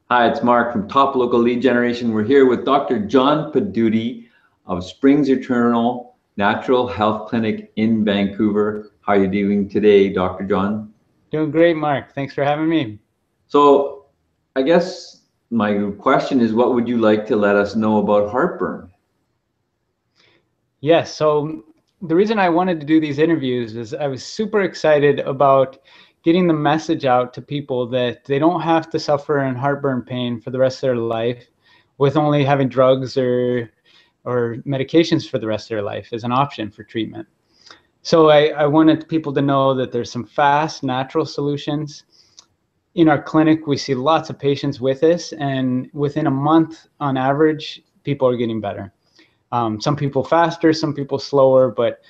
Hi, it's Mark from Top Local Lead Generation. We're here with Dr. John Paduti of Springs Eternal Natural Health Clinic in Vancouver. How are you doing today, Dr. John? Doing great, Mark. Thanks for having me. So, I guess my question is, what would you like to let us know about heartburn? Yes, so the reason I wanted to do these interviews is I was super excited about getting the message out to people that they don't have to suffer in heartburn pain for the rest of their life with only having drugs or medications for the rest of their life as an option for treatment. So I wanted people to know that there's some fast, natural solutions. In our clinic, we see lots of patients with this, and within a month on average, people are getting better. Some people faster, some people slower, but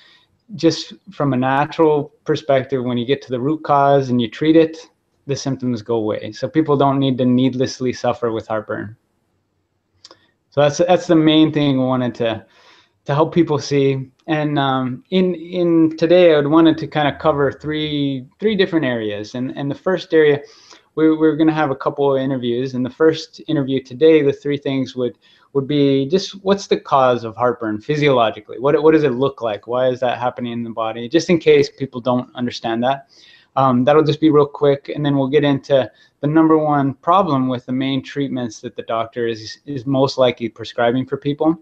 just from a natural perspective, when you get to the root cause and you treat it, the symptoms go away. So people don't need to needlessly suffer with heartburn. So that's the main thing we wanted to help people see. And in today, I wanted to kind of cover three different areas. And the first area, we're going to have a couple of interviews. And the first interview today, the three things would be just what's the cause of heartburn physiologically? What does it look like? Why is that happening in the body? Just in case people don't understand that. That'll just be real quick, and then we'll get into the number one problem with the main treatments that the doctor is most likely prescribing for people.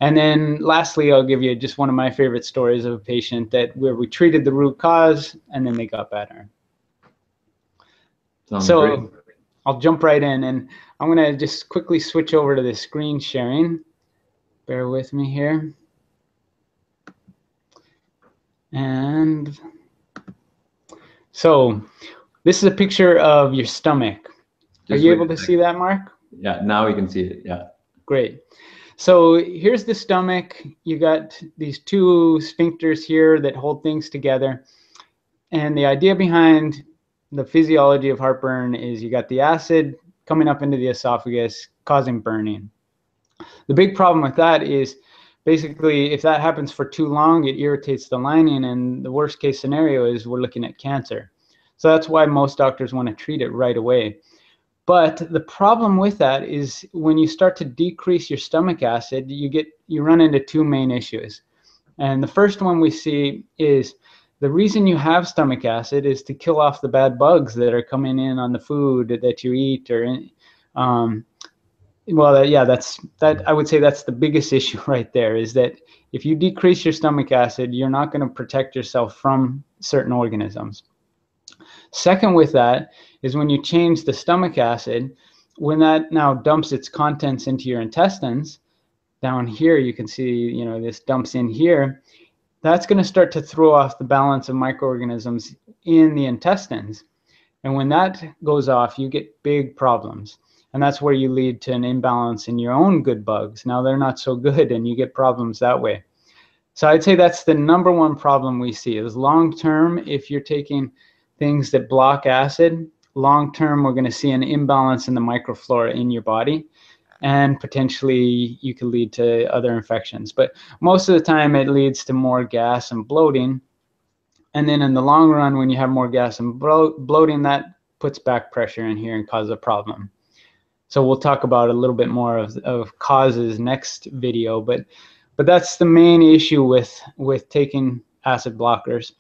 And then lastly, I'll give you just one of my favorite stories of a patient where we treated the root cause and then they got better. Sounds great. So I'll jump right in, and I'm going to just quickly switch over to the screen sharing. Bear with me here. And so this is a picture of your stomach. Are Just you wait able a to second. see that, Mark? Yeah, now we can see it. Yeah. Great. So here's the stomach. You got these two sphincters here that hold things together. And the idea behind the physiology of heartburn is you got the acid coming up into the esophagus, causing burning. The big problem with that is basically if that happens for too long, it irritates the lining, and the worst case scenario is we're looking at cancer. So that's why most doctors want to treat it right away. But the problem with that is when you start to decrease your stomach acid, you run into two main issues. And the first one we see is the reason you have stomach acid is to kill off the bad bugs that are coming in on the food that you eat, or yeah, that I would say that's the biggest issue right there, is that if you decrease your stomach acid, you're not going to protect yourself from certain organisms. Second with that is when you change the stomach acid, when that now dumps its contents into your intestines, down here you can see, this dumps in here, that's going to start to throw off the balance of microorganisms in the intestines. And when that goes off, you get big problems. And that's where you lead to an imbalance in your own good bugs. Now they're not so good, and you get problems that way. So I'd say that's the number one problem we see is long term. If you're taking things that block acid, long term, we're going to see an imbalance in the microflora in your body, and potentially you could lead to other infections. But most of the time it leads to more gas and bloating. And then in the long run, when you have more gas and bloating, that puts back pressure in here and causes a problem. So we'll talk about a little bit more of causes next video, but that's the main issue with taking acid blockers.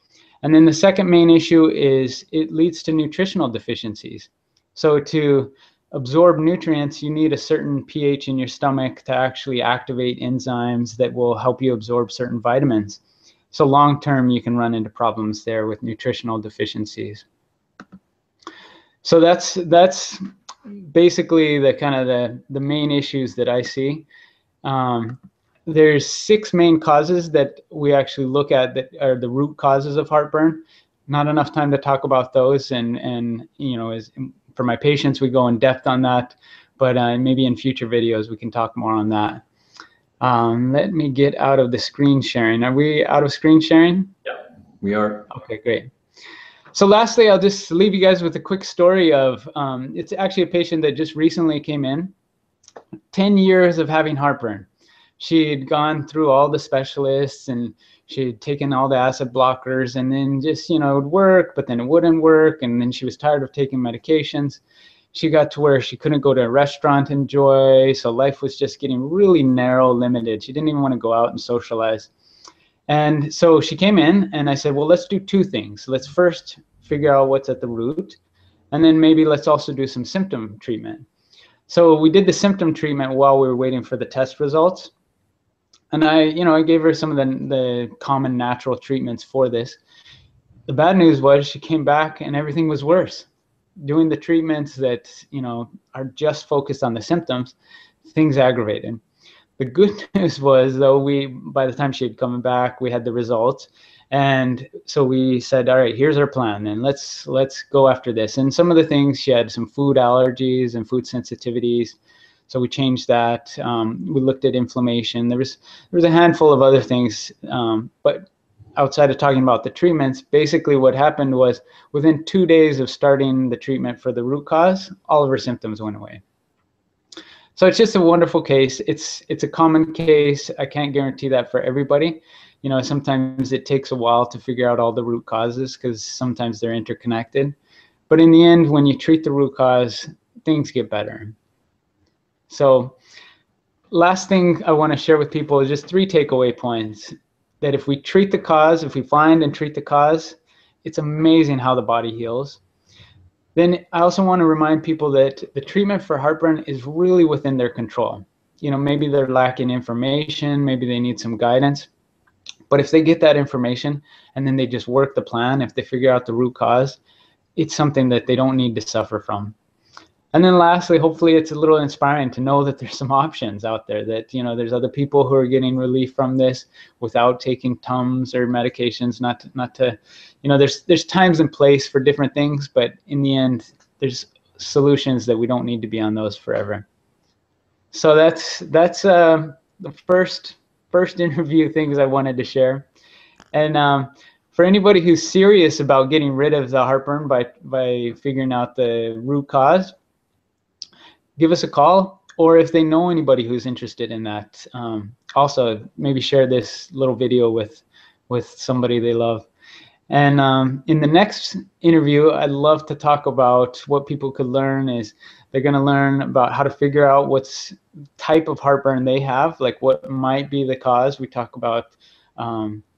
And then the second main issue is it leads to nutritional deficiencies. So to absorb nutrients, you need a certain pH in your stomach to actually activate enzymes that will help you absorb certain vitamins. So long term, you can run into problems there with nutritional deficiencies. So that's basically the kind of the main issues that I see. There's 6 main causes that we actually look at that are the root causes of heartburn. Not enough time to talk about those, and as for my patients, we go in depth on that, but maybe in future videos we can talk more on that. Let me get out of the screen sharing. Are we out of screen sharing? Yeah, we are. Okay, great. So lastly, I'll just leave you guys with a quick story of, it's actually a patient that just recently came in, 10 years of having heartburn. She'd gone through all the specialists, and she'd taken all the acid blockers, and then just, it would work, but then it wouldn't work. And then she was tired of taking medications. she got to where she couldn't go to a restaurant and enjoy, so life was just getting really narrow, limited. She didn't even want to go out and socialize. And so she came in, and I said, well, let's do two things. Let's first figure out what's at the root, and then maybe let's also do some symptom treatment. So we did the symptom treatment while we were waiting for the test results. And I gave her some of the common natural treatments for this. The bad news was she came back and everything was worse. Doing the treatments that, are just focused on the symptoms, things aggravated. The good news was, though, by the time she had come back, we had the results. And so we said, all right, here's our plan, and let's go after this. And some of the things, she had some food allergies and food sensitivities, so we changed that. We looked at inflammation. There was a handful of other things, but outside of talking about the treatments, basically what happened was within 2 days of starting the treatment for the root cause, all of her symptoms went away. So it's just a wonderful case. It's a common case. I can't guarantee that for everybody. Sometimes it takes a while to figure out all the root causes because sometimes they're interconnected. But in the end, when you treat the root cause, things get better. So last thing I want to share with people is just 3 takeaway points. That if we treat the cause, if we find and treat the cause, it's amazing how the body heals. Then I also want to remind people that the treatment for heartburn is really within their control. Maybe they're lacking information, maybe they need some guidance. But if they get that information and then they just work the plan, if they figure out the root cause, it's something that they don't need to suffer from. And then lastly, hopefully it's a little inspiring to know that there's some options out there, that, there's other people who are getting relief from this without taking Tums or medications, not to, there's times and place for different things, but in the end, there's solutions that we don't need to be on those forever. So that's the first interview things I wanted to share. And for anybody who's serious about getting rid of the heartburn by figuring out the root cause, give us a call, or if they know anybody who's interested in that, also maybe share this little video with somebody they love. And in the next interview, I'd love to talk about what people could learn. Is they're going to learn about how to figure out what's type of heartburn they have, like what might be the cause. We talk about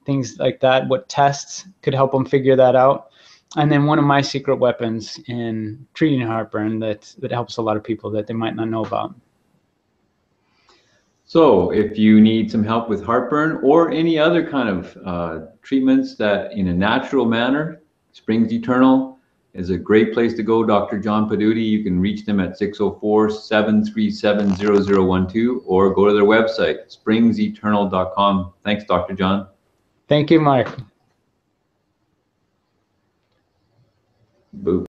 things like that, what tests could help them figure that out. And then one of my secret weapons in treating heartburn that helps a lot of people that they might not know about. So if you need some help with heartburn or any other kind of treatments that in a natural manner, Springs Eternal is a great place to go. Dr. John Paduti, you can reach them at 604-737-0012 or go to their website, springseternal.com. Thanks, Dr. John. Thank you, Mark. Boo.